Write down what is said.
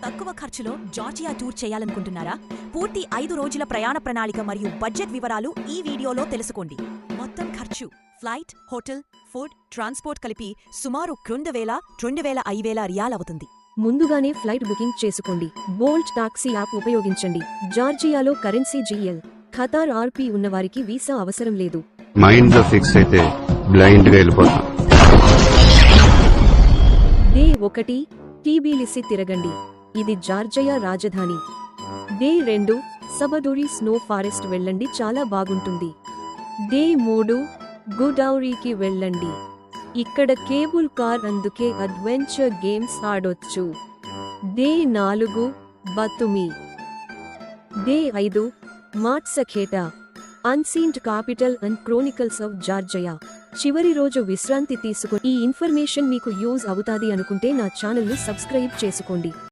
తక్కువ ఖర్చులో Georgia tour చేయాలనుకుంటున్నారా? పూర్తి 5 రోజుల ప్రయాణ ప్రణాళిక మరియు బడ్జెట్ వివరాలు ఈ వీడియోలో తెలుసుకోండి. మొత్తం ఖర్చు ఫ్లైట్, హోటల్, ఫుడ్, ట్రాన్స్పోర్ట్ కలిపి సుమారు 2,000 రియాల్ అవుతుంది. ముందుగానే ఫ్లైట్ బుకింగ్ చేసుకోండి. బోల్ట్ టాక్సీ యాప్ ఉపయోగించండి. జార్జియాలో కరెన్సీ GL, ఖతార్ RP ఉన్నవారికి వీసా అవసరం లేదు. మైండ్ లో ఫిక్స్ అయితే బ్లైండ్ గా వెళ్ళిపోతాం. డే 1 టీబిలిసి తిరగండి. ఇది జార్జియా రాజధాని. డే 2 సబదూరి స్నో ఫారెస్ట్ వెళ్ళండి, చాలా బాగుంటుంది. డే 3 గుడౌరీకి వెళ్ళండి. ఇక్కడ కేబుల్ కార్, అందుకే అడ్వెంచర్ గేమ్స్ ఆడొచ్చు. Day 4 Batumi. Day 5 Mtskheta, unseen capital and chronicles of Georgia. చివరి రోజు విశ్రాంతి తీసుకుని ఈ ఇన్ఫర్మేషన్ మీకు యూజ్ అవుతాది అనుకుంటే నా ఛానల్ను సబ్స్క్రైబ్ చేసుకోండి.